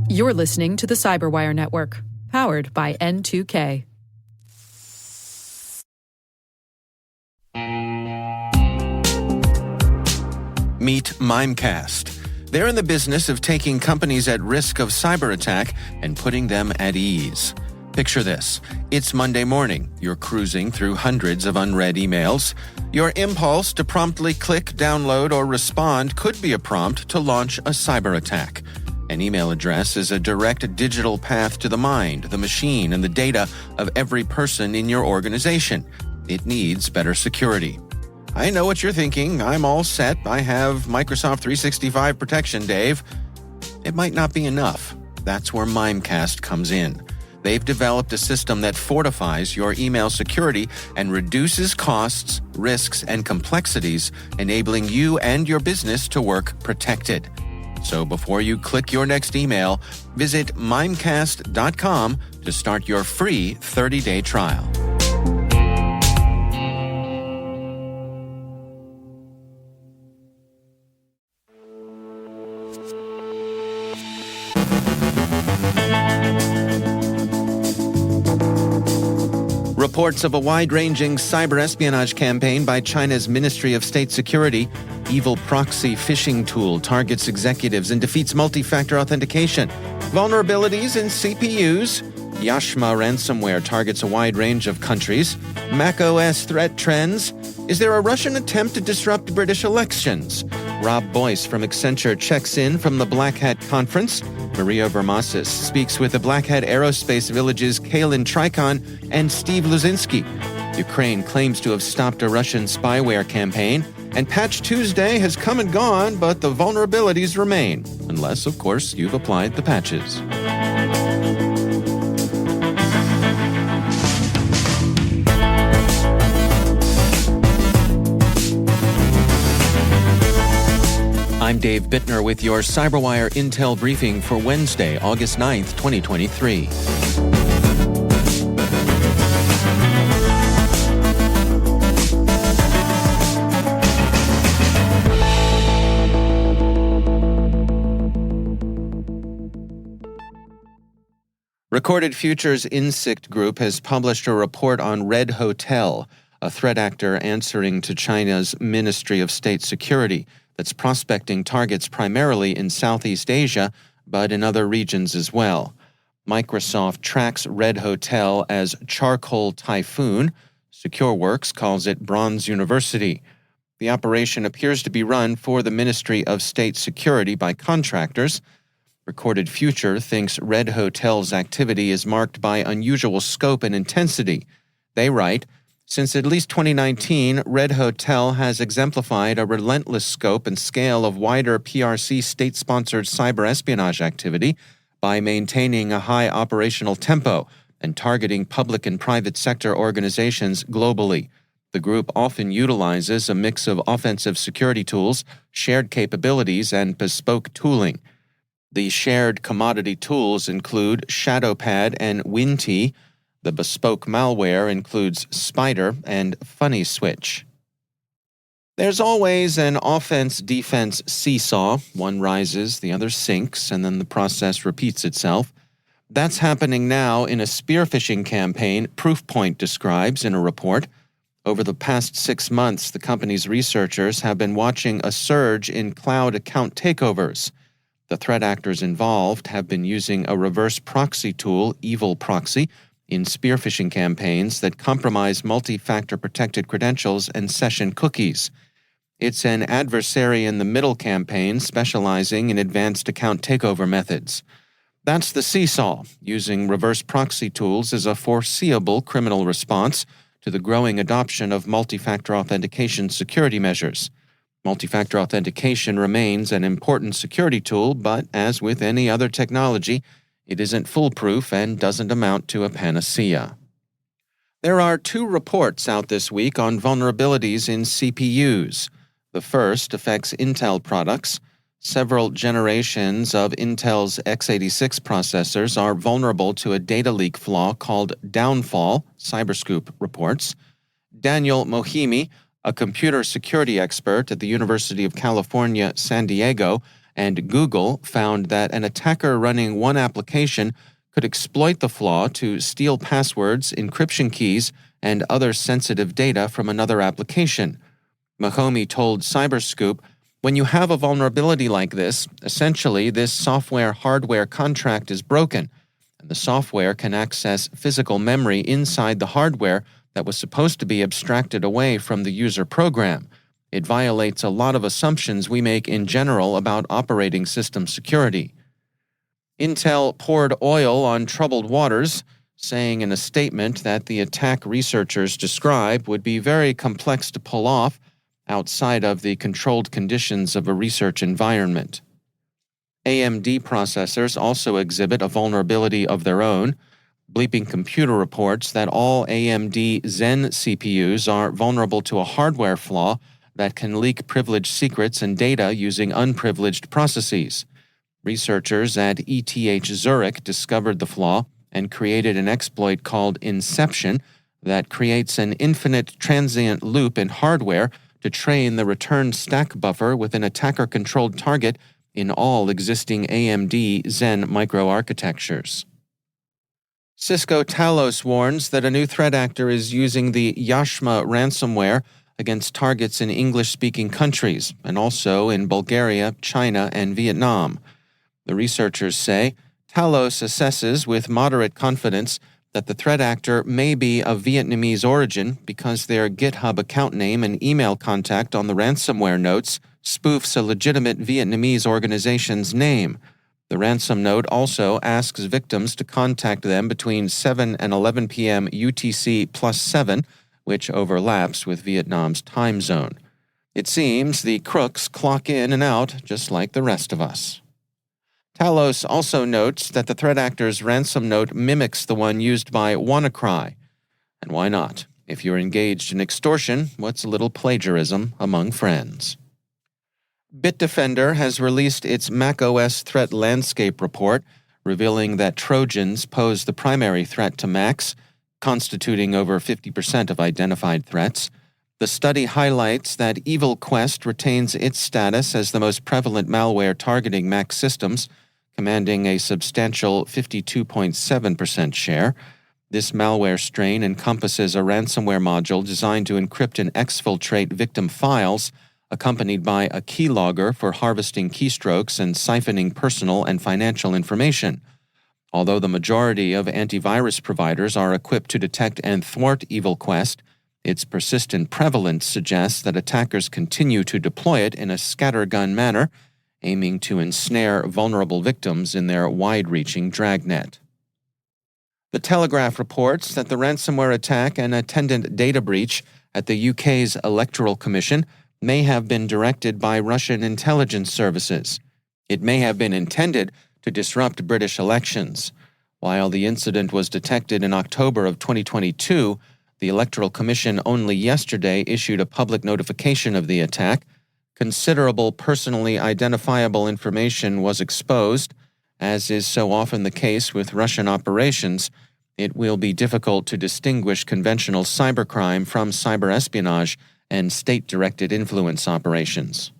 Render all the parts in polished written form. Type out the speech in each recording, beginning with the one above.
You're listening to the CyberWire Network, powered by N2K. Meet Mimecast. They're in the business of taking companies at risk of cyber attack and putting them at ease. Picture this. It's Monday morning. You're cruising through hundreds of unread emails. Your impulse to promptly click, download, or respond could be a prompt to launch a cyber attack. An email address is a direct digital path to the mind, the machine, and the data of every person in your organization. It needs better security. I know what you're thinking. I'm all set. I have Microsoft 365 protection, Dave. It might not be enough. That's where Mimecast comes in. They've developed a system that fortifies your email security and reduces costs, risks, and complexities, enabling you and your business to work protected. So before you click your next email, visit Mimecast.com to start your free 30-day trial. Reports of a wide-ranging cyberespionage campaign by China's Ministry of State Security. EvilProxy phishing tool targets executives and defeats multifactor authentication. Vulnerabilities in CPUs. Yashma ransomware targets a wide range of countries. MacOS threat trends. Is there a Russian attempt to disrupt British elections? Boyce from Accenture checks in from the Blackhat conference. Maria Varmazis speaks with the Blackhat Aerospace Village's Kaylin Trychon and Steve Luczynski. Ukraine claims to have stopped a Russian spyware campaign. And Patch Tuesday has come and gone, but the vulnerabilities remain. Unless, of course, you've applied the patches. I'm Dave Bittner with your CyberWire Intel briefing for Wednesday, August 9th, 2023. Recorded Future's Insect Group has published a report on Red Hotel, a threat actor answering to China's Ministry of State Security that's prospecting targets primarily in Southeast Asia, but in other regions as well. Microsoft tracks Red Hotel as Charcoal Typhoon. SecureWorks calls it Bronze University. The operation appears to be run for the Ministry of State Security by contractors. Recorded Future thinks Red Hotel's activity is marked by unusual scope and intensity. They write, since at least 2019, Red Hotel has exemplified a relentless scope and scale of wider PRC state-sponsored cyber espionage activity by maintaining a high operational tempo and targeting public and private sector organizations globally. The group often utilizes a mix of offensive security tools, shared capabilities, and bespoke tooling. The shared commodity tools include ShadowPad and WinT. The bespoke malware includes Spider and Funny Switch. There's always an offense-defense seesaw. One rises, the other sinks, and then the process repeats itself. That's happening now in a spear phishing campaign, Proofpoint describes in a report. Over the past 6 months, the company's researchers have been watching a surge in cloud account takeovers. The threat actors involved have been using a reverse proxy tool, EvilProxy, in spear phishing campaigns that compromise multi-factor protected credentials and session cookies. It's an adversary-in-the-middle campaign specializing in advanced account takeover methods. That's the seesaw. Using reverse proxy tools is a foreseeable criminal response to the growing adoption of multi-factor authentication security measures. Multi-factor authentication remains an important security tool, but as with any other technology, it isn't foolproof and doesn't amount to a panacea. There are 2 reports out this week on vulnerabilities in CPUs. The first affects Intel products. Several generations of Intel's x86 processors are vulnerable to a data leak flaw called downfall, Cyberscoop reports. Daniel Mohimi, a computer security expert at the University of California, San Diego, and Google found that an attacker running one application could exploit the flaw to steal passwords, encryption keys, and other sensitive data from another application. Mahomey told Cyberscoop, "When you have a vulnerability like this, essentially this software-hardware contract is broken, and the software can access physical memory inside the hardware that was supposed to be abstracted away from the user program. It violates a lot of assumptions we make in general about operating system security." Intel poured oil on troubled waters, saying in a statement that the attack researchers describe would be very complex to pull off outside of the controlled conditions of a research environment. AMD processors also exhibit a vulnerability of their own. Bleeping Computer reports that all AMD Zen CPUs are vulnerable to a hardware flaw that can leak privileged secrets and data using unprivileged processes. Researchers at ETH Zurich discovered the flaw and created an exploit called Inception that creates an infinite transient loop in hardware to train the return stack buffer with an attacker-controlled target in all existing AMD Zen microarchitectures. Cisco Talos warns that a new threat actor is using the Yashma ransomware against targets in English-speaking countries, and also in Bulgaria, China, and Vietnam. The researchers say Talos assesses with moderate confidence that the threat actor may be of Vietnamese origin because their GitHub account name and email contact on the ransomware notes spoofs a legitimate Vietnamese organization's name. The ransom note also asks victims to contact them between 7 and 11 p.m. UTC +7, which overlaps with Vietnam's time zone. It seems the crooks clock in and out just like the rest of us. Talos also notes that the threat actor's ransom note mimics the one used by WannaCry. And why not? If you're engaged in extortion, what's a little plagiarism among friends? Bitdefender has released its macOS Threat Landscape report, revealing that Trojans pose the primary threat to Macs, constituting over 50% of identified threats. The study highlights that EvilQuest retains its status as the most prevalent malware targeting Mac systems, commanding a substantial 52.7% share. This malware strain encompasses a ransomware module designed to encrypt and exfiltrate victim files, accompanied by a keylogger for harvesting keystrokes and siphoning personal and financial information. Although the majority of antivirus providers are equipped to detect and thwart EvilQuest, its persistent prevalence suggests that attackers continue to deploy it in a scattergun manner, aiming to ensnare vulnerable victims in their wide-reaching dragnet. The Telegraph reports that the ransomware attack and attendant data breach at the UK's Electoral Commission may have been directed by Russian intelligence services. It may have been intended to disrupt British elections. While the incident was detected in October of 2022, the Electoral Commission only yesterday issued a public notification of the attack. Considerable personally identifiable information was exposed. As is so often the case with Russian operations, it will be difficult to distinguish conventional cybercrime from cyberespionage and state-directed influence operations.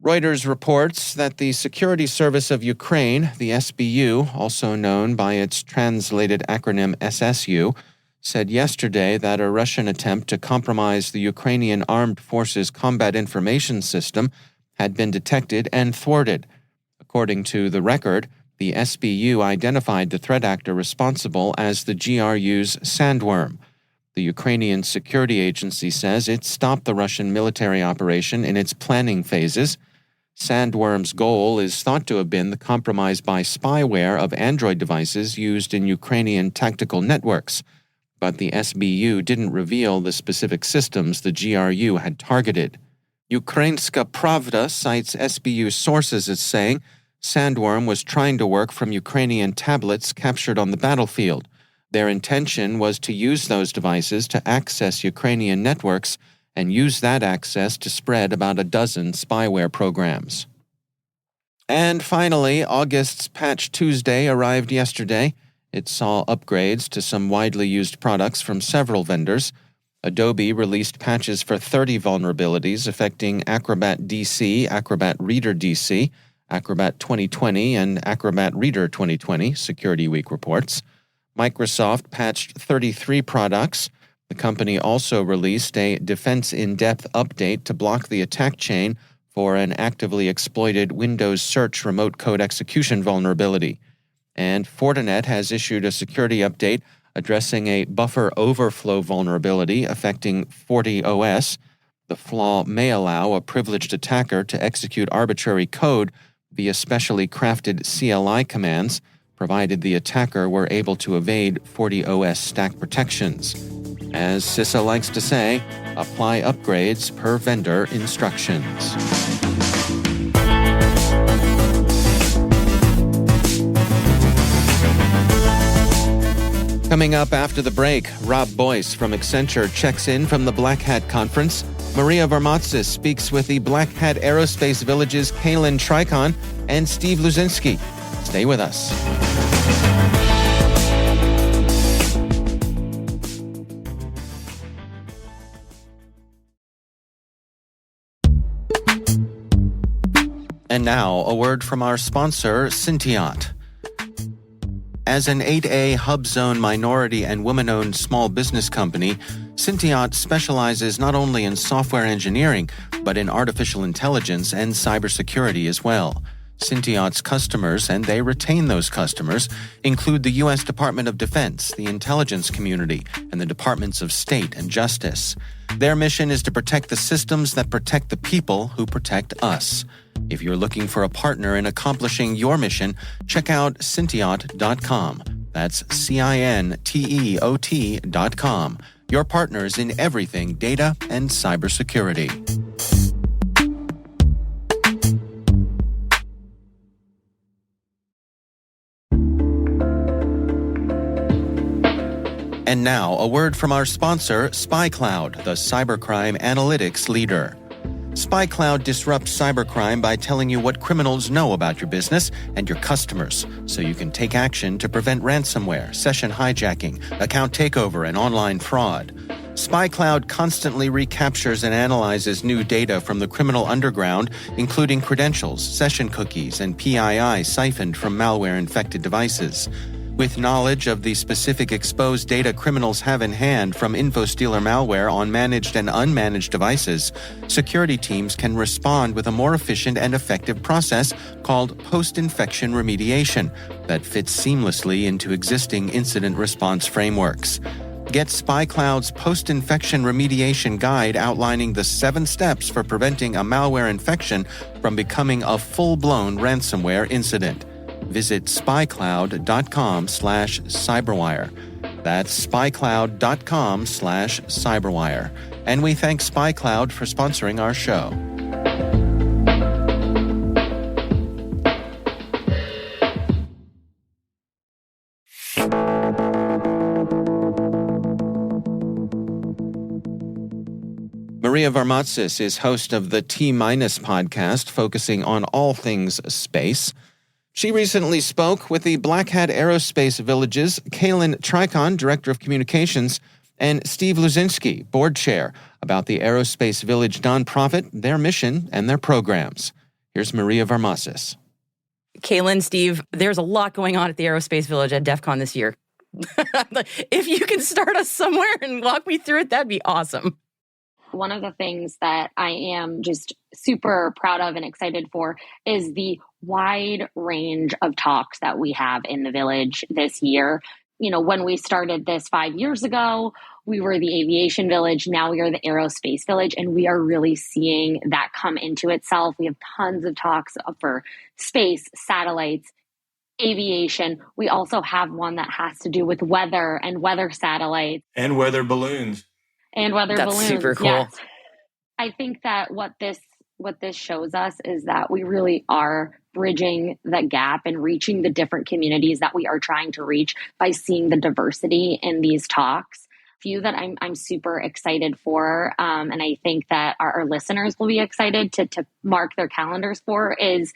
Reuters reports that the Security Service of Ukraine, the SBU, also known by its translated acronym SSU, said yesterday that a Russian attempt to compromise the Ukrainian Armed Forces Combat Information System had been detected and thwarted. According to the record, the SBU identified the threat actor responsible as the GRU's Sandworm. The Ukrainian security agency says it stopped the Russian military operation in its planning phases. Sandworm's goal is thought to have been the compromise by spyware of Android devices used in Ukrainian tactical networks, but the SBU didn't reveal the specific systems the GRU had targeted. Ukrainska Pravda cites SBU sources as saying Sandworm was trying to work from Ukrainian tablets captured on the battlefield. Their intention was to use those devices to access Ukrainian networks and use that access to spread about a dozen spyware programs. And finally, August's Patch Tuesday arrived yesterday. It saw upgrades to some widely used products from several vendors. Adobe released patches for 30 vulnerabilities affecting Acrobat DC, Acrobat Reader DC, Acrobat 2020, and Acrobat Reader 2020, Security Week reports. Microsoft patched 33 products. The company also released a Defense in-Depth update to block the attack chain for an actively exploited Windows Search remote code execution vulnerability. And Fortinet has issued a security update addressing a buffer overflow vulnerability affecting FortiOS. The flaw may allow a privileged attacker to execute arbitrary code via specially crafted CLI commands, provided the attacker were able to evade FortiOS stack protections. As CISA likes to say, apply upgrades per vendor instructions. Coming up after the break, Rob Boyce from Accenture checks in from the Blackhat conference. Maria Varmazis speaks with the Blackhat Aerospace Village's Kaylin Trychon and Steve Luczynski. Stay with us. And now, a word from our sponsor, Syntiot. As an 8A Hub Zone minority and woman-owned small business company, Syntiot specializes not only in software engineering, but in artificial intelligence and cybersecurity as well. Syntiot's customers, and they retain those customers, include the U.S. Department of Defense, the intelligence community, and the Departments of State and Justice. Their mission is to protect the systems that protect the people who protect us. If you're looking for a partner in accomplishing your mission, check out Syntiot.com. That's Cinteot.com. Your partners in everything data and cybersecurity. And now, a word from our sponsor, SpyCloud, the cybercrime analytics leader. SpyCloud disrupts cybercrime by telling you what criminals know about your business and your customers, so you can take action to prevent ransomware, session hijacking, account takeover, and online fraud. SpyCloud constantly recaptures and analyzes new data from the criminal underground, including credentials, session cookies, and PII siphoned from malware-infected devices. With knowledge of the specific exposed data criminals have in hand from InfoStealer malware on managed and unmanaged devices, security teams can respond with a more efficient and effective process called post-infection remediation that fits seamlessly into existing incident response frameworks. Get SpyCloud's post-infection remediation guide outlining the 7 steps for preventing a malware infection from becoming a full-blown ransomware incident. Visit spycloud.com/cyberwire. That's spycloud.com/cyberwire. And we thank SpyCloud for sponsoring our show. Maria Varmazis is host of the T-Minus podcast, focusing on all things space. She recently spoke with the Blackhat Aerospace Village's Kaylin Trychon, Director of Communications, and Steve Luczynski, Board Chair, about the Aerospace Village nonprofit, their mission, and their programs. Here's Maria Varmazis. Kaylin, Steve, there's a lot going on at the Aerospace Village at DEF CON this year. If you can start us somewhere and walk me through it, that'd be awesome. One of the things that I am just super proud of and excited for is the wide range of talks that we have in the village this year. You know, when we started this 5 years ago, we were the aviation village. Now we are the aerospace village, and we are really seeing that come into itself. We have tons of talks for space, satellites, aviation. We also have one that has to do with weather and weather satellites. And weather balloons. That's super cool. Yes. I think that what this shows us is that we really are bridging the gap and reaching the different communities that we are trying to reach by seeing the diversity in these talks. Few that I'm super excited for, and I think that our listeners will be excited to mark their calendars for, is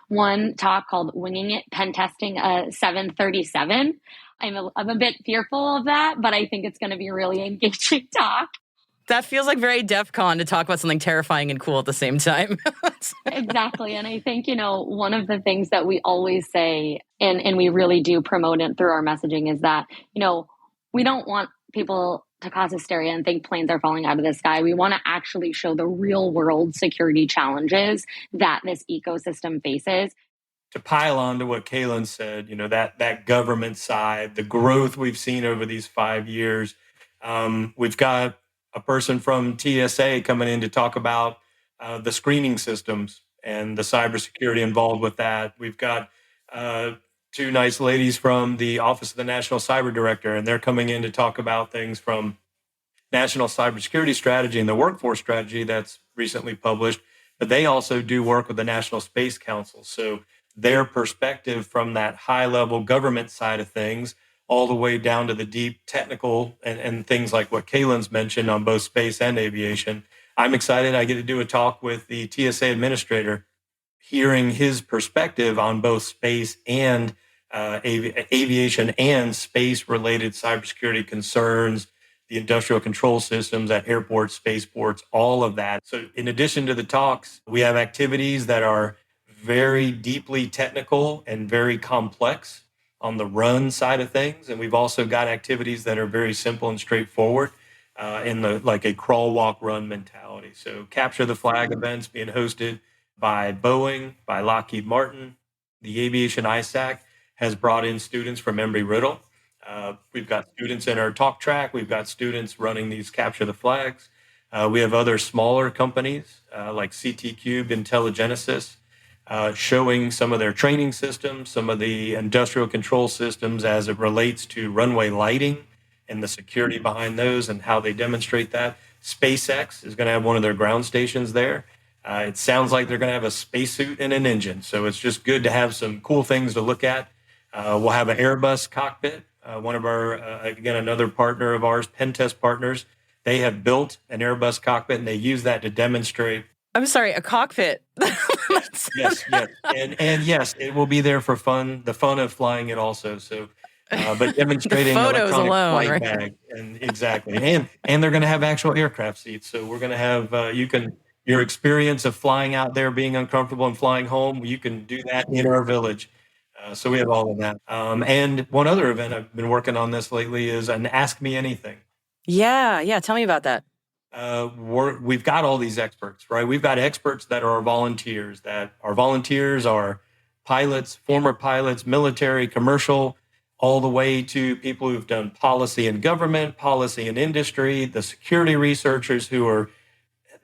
one talk called Winging It Pen Testing 737. I'm a bit fearful of that, but I think it's going to be a really engaging talk. That feels like very DEF CON to talk about something terrifying and cool at the same time. Exactly. And I think, one of the things that we always say, and we really do promote it through our messaging, is that, we don't want people to cause hysteria and think planes are falling out of the sky. We want to actually show the real world security challenges that this ecosystem faces. To pile on to what Kaylin said, that government side, the growth we've seen over these 5 years. We've got a person from TSA coming in to talk about the screening systems and the cybersecurity involved with that. We've got two nice ladies from the Office of the National Cyber Director, and they're coming in to talk about things from National Cybersecurity Strategy and the Workforce Strategy that's recently published. But they also do work with the National Space Council. So their perspective from that high-level government side of things all the way down to the deep technical and things like what Kaylin's mentioned on both space and aviation. I'm excited. I get to do a talk with the TSA administrator, hearing his perspective on both space and aviation and space-related cybersecurity concerns, the industrial control systems at airports, spaceports, all of that. So in addition to the talks, we have activities that are very deeply technical and very complex on the run side of things. And we've also got activities that are very simple and straightforward in like a crawl, walk, run mentality. So capture the flag events being hosted by Boeing, by Lockheed Martin. The Aviation ISAC has brought in students from Embry-Riddle. We've got students in our talk track. We've got students running these capture the flags. We have other smaller companies like CT Cube, Intelligenesis, showing some of their training systems, some of the industrial control systems as it relates to runway lighting and the security behind those and how they demonstrate that. SpaceX is going to have one of their ground stations there. It sounds like they're going to have a spacesuit and an engine. So it's just good to have some cool things to look at. We'll have an Airbus cockpit. One of our, again, another partner of ours, pen test partners, they have built an Airbus cockpit and they use that to demonstrate. I'm sorry, a cockpit. Yes. And yes, it will be there for fun, the fun of flying it also. So, but demonstrating the photos electronic alone, flight right? bag. And exactly. And they're going to have actual aircraft seats. So we're going to have, your experience of flying out there, being uncomfortable and flying home, you can do that in our village. So we have all of that. And one other event I've been working on this lately is an Ask Me Anything. Yeah. Tell me about that. We've got all these experts, right? We've got experts that are our volunteers, are pilots, former pilots, military, commercial, all the way to people who've done policy and government, policy and industry, the security researchers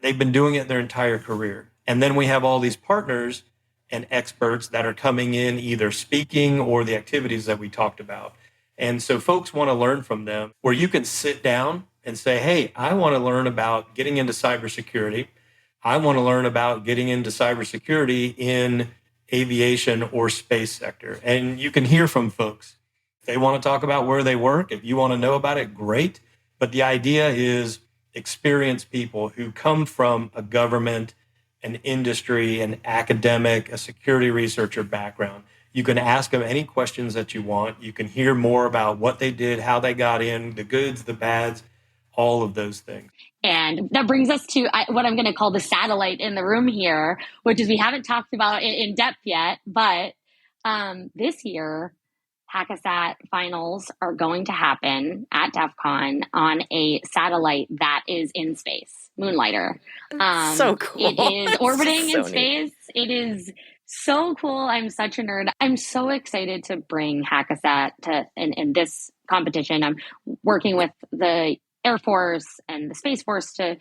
they've been doing it their entire career. And then we have all these partners and experts that are coming in either speaking or the activities that we talked about. And so folks want to learn from them where you can sit down and say, hey, I want to learn about getting into cybersecurity. I want to learn about getting into cybersecurity in aviation or space sector. And you can hear from folks. If they want to talk about where they work, if you want to know about it, great. But the idea is experienced people who come from a government, an industry, an academic, a security researcher background. You can ask them any questions that you want. You can hear more about what they did, how they got in, the goods, the bads, all of those things. And that brings us to what I'm going to call the satellite in the room here, which is we haven't talked about it in depth yet, but this year, Hackasat finals are going to happen at DEF CON on a satellite that is in space, Moonlighter. So cool. It is orbiting so in space. Neat. It is so cool. I'm such a nerd. I'm so excited to bring Hackasat to in this competition. I'm working with the Air Force and the Space Force to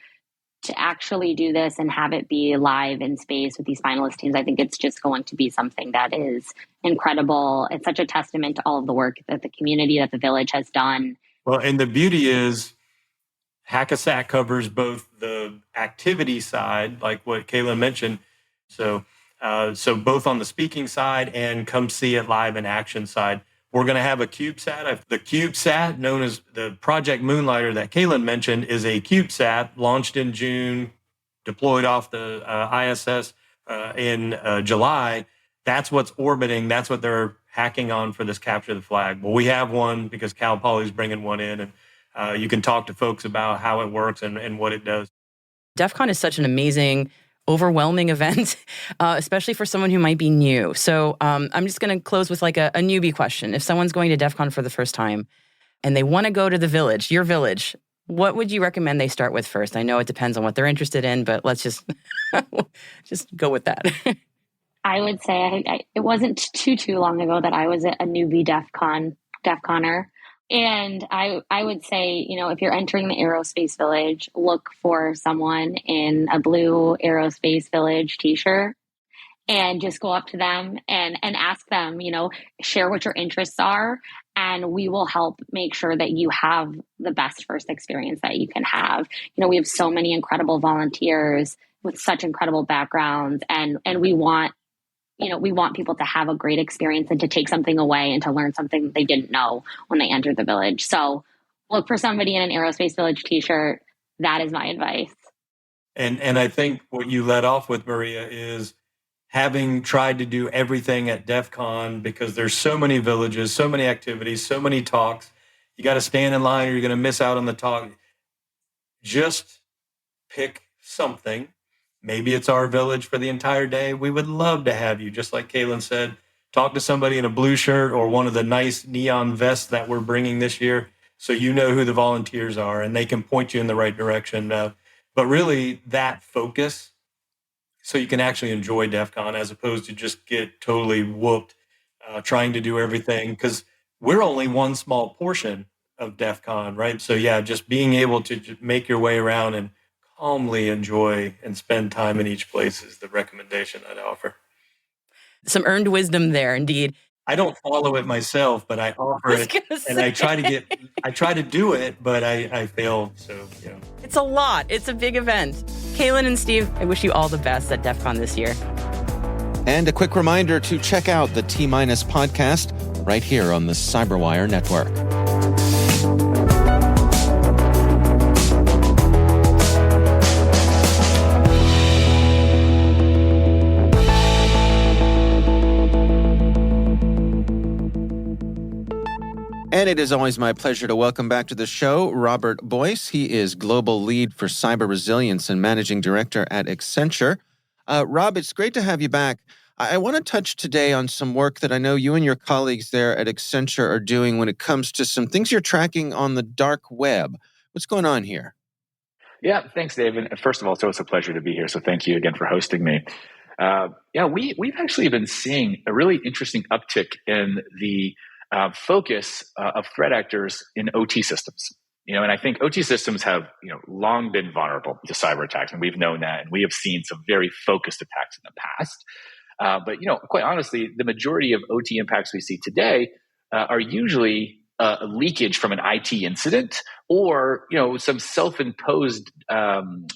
actually do this and have it be live in space with these finalist teams. I think it's just going to be something that is incredible. It's such a testament to all of the work that the community, that the village has done. Well, and the beauty is Hackasat covers both the activity side, like what Kaylin mentioned. So both on the speaking side and come see it live in action side. We're going to have a CubeSat. The CubeSat, known as the Project Moonlighter that Kaylin mentioned, is a CubeSat launched in June, deployed off the ISS in July. That's what's orbiting. That's what they're hacking on for this capture the flag. Well, we have one because Cal Poly's bringing one in, and you can talk to folks about how it works and what it does. DEF CON is such an amazing, overwhelming event, especially for someone who might be new. So I'm just going to close with like a newbie question. If someone's going to DEF CON for the first time and they want to go to the village, your village, what would you recommend they start with first? I know it depends on what they're interested in, but let's just go with that. I would say it wasn't too long ago that I was a newbie DEF CONer. And I would say, if you're entering the Aerospace Village, look for someone in a blue Aerospace Village t-shirt and just go up to them and ask them, share what your interests are. And we will help make sure that you have the best first experience that you can have. We have so many incredible volunteers with such incredible backgrounds, and we want people to have a great experience and to take something away and to learn something that they didn't know when they entered the village. So look for somebody in an Aerospace Village t-shirt. That is my advice. And I think what you led off with, Maria, is having tried to do everything at DEF CON, because there's so many villages, so many activities, so many talks. You got to stand in line or you're going to miss out on the talk. Just pick something. Maybe it's our village for the entire day. We would love to have you. Just like Kaylin said, talk to somebody in a blue shirt or one of the nice neon vests that we're bringing this year, so you know who the volunteers are and they can point you in the right direction. But really that focus, so you can actually enjoy DEF CON as opposed to just get totally whooped trying to do everything, because we're only one small portion of DEF CON, right? So yeah, just being able to just make your way around and calmly enjoy and spend time in each place is the recommendation I'd offer. Some earned wisdom there, indeed. I don't follow it myself, but I offer it, and I try to do it, but I fail. So, It's a lot. It's a big event. Kaylin and Steve, I wish you all the best at DEF CON this year. And a quick reminder to check out the T-Minus podcast right here on the CyberWire network. And it is always my pleasure to welcome back to the show Robert Boyce. He is Global Lead for Cyber Resilience and Managing Director at Accenture. Rob, it's great to have you back. I want to touch today on some work that I know you and your colleagues there at Accenture are doing when it comes to some things you're tracking on the dark web. What's going on here? Yeah, thanks, Dave. And first of all, it's always a pleasure to be here. So thank you again for hosting me. We've actually been seeing a really interesting uptick in the focus of threat actors in OT systems. And I think OT systems have, long been vulnerable to cyber attacks, and we've known that, and we have seen some very focused attacks in the past. But quite honestly, the majority of OT impacts we see today are usually a leakage from an IT incident or, some self-imposed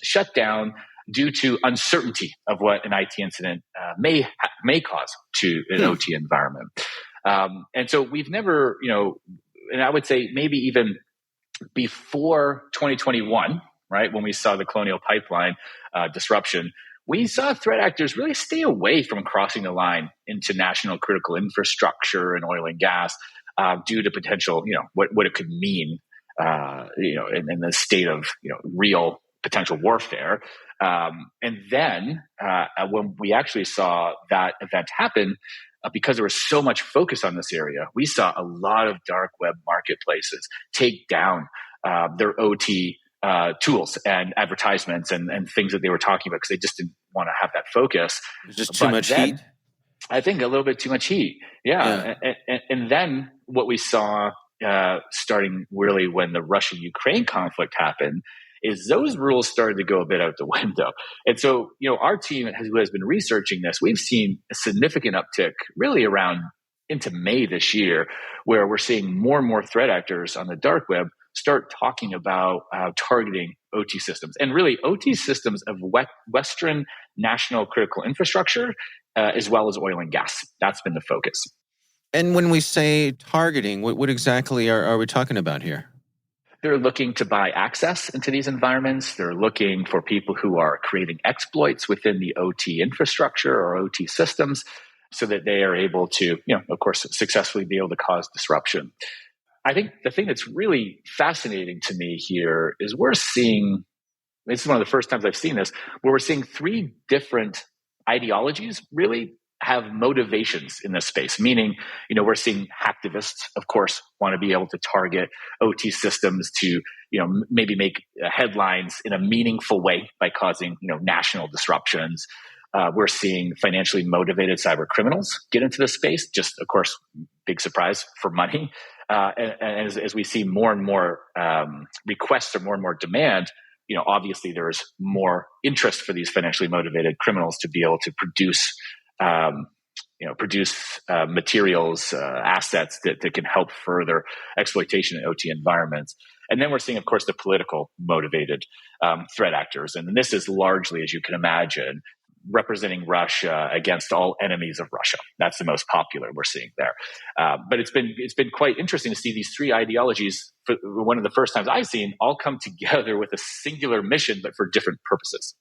shutdown due to uncertainty of what an IT incident may cause to an OT environment. And so we've never, and I would say maybe even before 2021, right, when we saw the Colonial Pipeline disruption, we saw threat actors really stay away from crossing the line into national critical infrastructure and oil and gas due to potential, what it could mean, in the state of, real potential warfare. And then when we actually saw that event happen, because there was so much focus on this area, we saw a lot of dark web marketplaces take down their OT tools and advertisements and things that they were talking about because they just didn't want to have that focus. Just too much heat? I think a little bit too much heat. Yeah. And then what we saw starting really when the Russia-Ukraine conflict happened is those rules started to go a bit out the window. And so, our team who has been researching this, we've seen a significant uptick really around into May this year, where we're seeing more and more threat actors on the dark web start talking about targeting OT systems, and really OT systems of Western national critical infrastructure, as well as oil and gas. That's been the focus. And when we say targeting, what exactly are we talking about here? They're looking to buy access into these environments. They're looking for people who are creating exploits within the OT infrastructure or OT systems so that they are able to, of course, successfully be able to cause disruption. I think the thing that's really fascinating to me here is this is one of the first times I've seen this, where we're seeing three different ideologies really have motivations in this space, meaning, we're seeing hacktivists, of course, want to be able to target OT systems to, maybe make headlines in a meaningful way by causing, national disruptions. We're seeing financially motivated cyber criminals get into this space, just, of course, big surprise, for money. And as we see more and more requests or more demand, obviously there's more interest for these financially motivated criminals to be able to produce materials, assets that can help further exploitation in OT environments. And then we're seeing, of course, the political motivated threat actors. And this is largely, as you can imagine, representing Russia against all enemies of Russia. That's the most popular we're seeing there. But it's been quite interesting to see these three ideologies, for one of the first times I've seen, all come together with a singular mission, but for different purposes.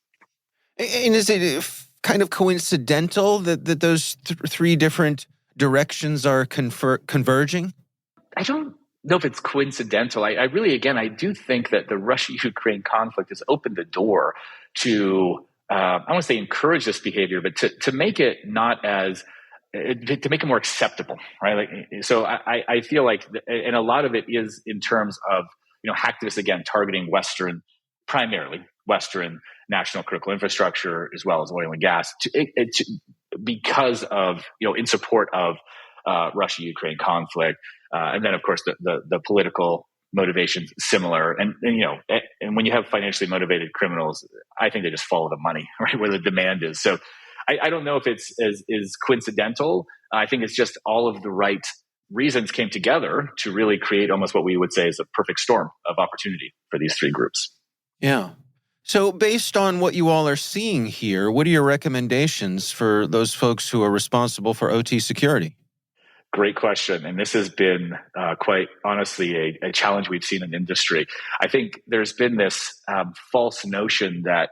And is it kind of coincidental that those three different directions are converging? I don't know if it's coincidental. I really, again, I do think that the Russia-Ukraine conflict has opened the door to, I don't want to say encourage this behavior, but to make it to make it more acceptable, right? So I feel like, and a lot of it is in terms of, hacktivists, again, targeting primarily Western national critical infrastructure, as well as oil and gas, because of, in support of Russia-Ukraine conflict. And then, of course, the political motivations similar. And when you have financially motivated criminals, I think they just follow the money, right, where the demand is. So I don't know if it's is coincidental. I think it's just all of the right reasons came together to really create almost what we would say is a perfect storm of opportunity for these three groups. Yeah. So based on what you all are seeing here, what are your recommendations for those folks who are responsible for OT security? Great question. And this has been quite honestly a challenge we've seen in industry. I think there's been this false notion that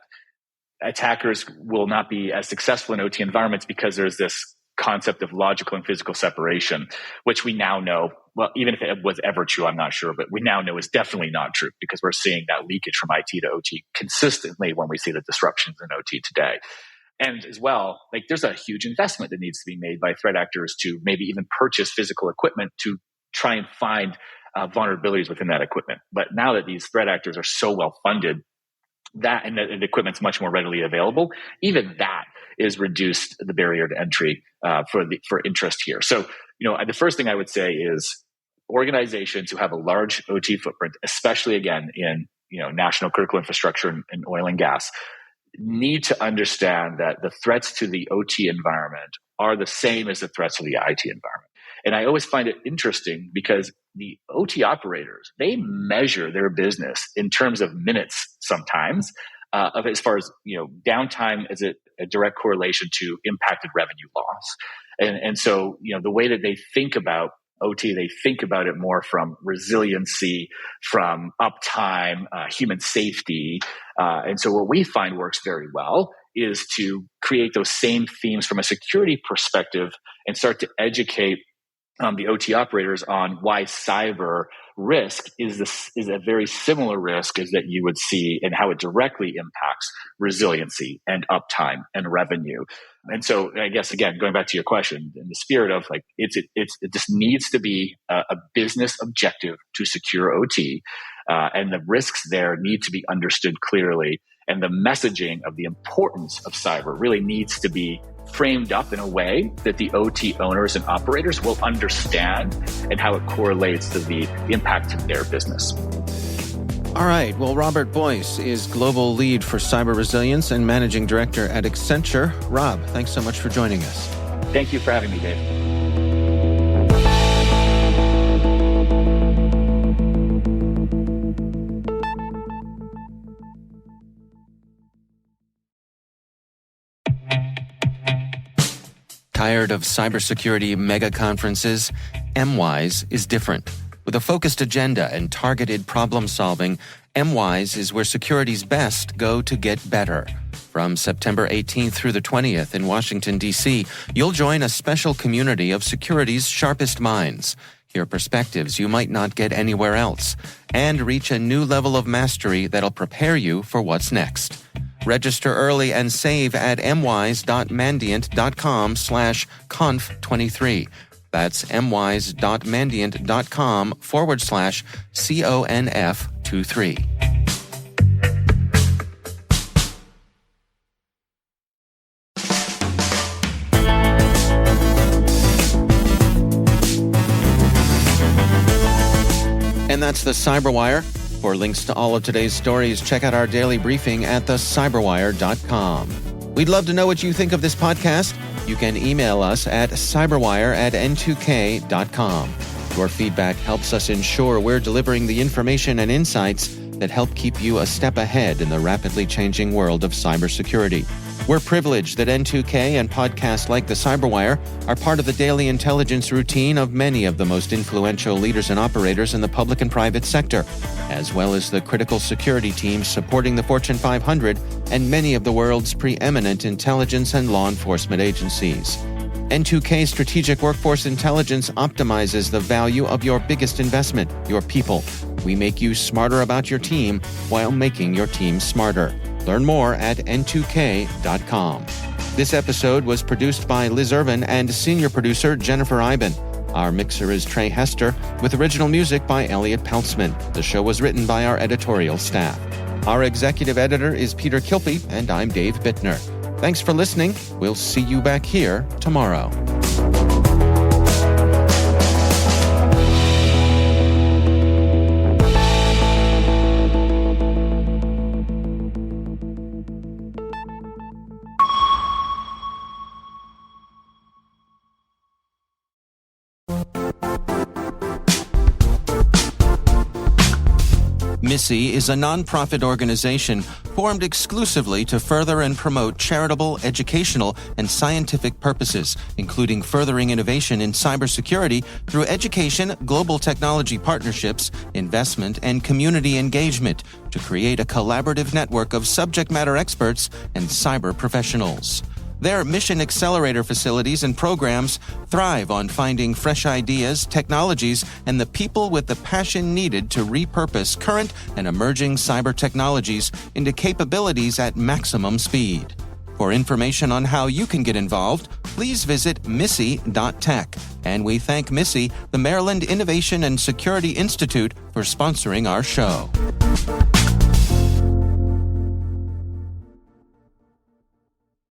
attackers will not be as successful in OT environments because there's this concept of logical and physical separation, which we now know, well, even if it was ever true, I'm not sure, but we now know is definitely not true, because we're seeing that leakage from IT to OT consistently when we see the disruptions in OT today. And as well, there's a huge investment that needs to be made by threat actors to maybe even purchase physical equipment to try and find vulnerabilities within that equipment. But now that these threat actors are so well funded, that and the equipment's much more readily available, even that is reduced the barrier to entry for interest here. So, the first thing I would say is organizations who have a large OT footprint, especially again in national critical infrastructure and oil and gas, need to understand that the threats to the OT environment are the same as the threats to the IT environment. And I always find it interesting because the OT operators, they measure their business in terms of minutes sometimes, of as far as, downtime as a direct correlation to impacted revenue loss. And so, the way that they think about OT, they think about it more from resiliency, from uptime, human safety. And so what we find works very well is to create those same themes from a security perspective and start to educate the OT operators on why cyber risk is a very similar risk as that you would see, and how it directly impacts resiliency and uptime and revenue. And so I guess, again, going back to your question, in the spirit of it just needs to be a business objective to secure OT, and the risks there need to be understood clearly. And the messaging of the importance of cyber really needs to be framed up in a way that the OT owners and operators will understand, and how it correlates to the impact to their business. All right. Well, Robert Boyce is Global Lead for Cyber Resilience and Managing Director at Accenture. Rob, thanks so much for joining us. Thank you for having me, Dave. Tired of cybersecurity mega conferences? MWise is different. With a focused agenda and targeted problem solving, MWise is where security's best go to get better. From September 18th through the 20th in Washington, D.C., you'll join a special community of security's sharpest minds. hear perspectives you might not get anywhere else, and reach a new level of mastery that'll prepare you for what's next. Register early and save at mwise.mandiant.com/conf23. That's mwise.mandiant.com/CONF23. And that's the CyberWire. For links to all of today's stories, check out our daily briefing at thecyberwire.com. We'd love to know what you think of this podcast. You can email us at cyberwire@n2k.com. Your feedback helps us ensure we're delivering the information and insights that help keep you a step ahead in the rapidly changing world of cybersecurity. We're privileged that N2K and podcasts like the CyberWire are part of the daily intelligence routine of many of the most influential leaders and operators in the public and private sector, as well as the critical security teams supporting the Fortune 500 and many of the world's preeminent intelligence and law enforcement agencies. N2K Strategic Workforce Intelligence optimizes the value of your biggest investment, your people. We make you smarter about your team while making your team smarter. Learn more at n2k.com. This episode was produced by Liz Irvin and senior producer Jennifer Iben. Our mixer is Trey Hester, with original music by Elliot Peltzman. The show was written by our editorial staff. Our executive editor is Peter Kilpie, and I'm Dave Bittner. Thanks for listening. We'll see you back here tomorrow. MISSY is a nonprofit organization formed exclusively to further and promote charitable, educational, and scientific purposes, including furthering innovation in cybersecurity through education, global technology partnerships, investment, and community engagement to create a collaborative network of subject matter experts and cyber professionals. Their mission accelerator facilities and programs thrive on finding fresh ideas, technologies, and the people with the passion needed to repurpose current and emerging cyber technologies into capabilities at maximum speed. For information on how you can get involved, please visit missy.tech. And we thank MISSY, the Maryland Innovation and Security Institute, for sponsoring our show.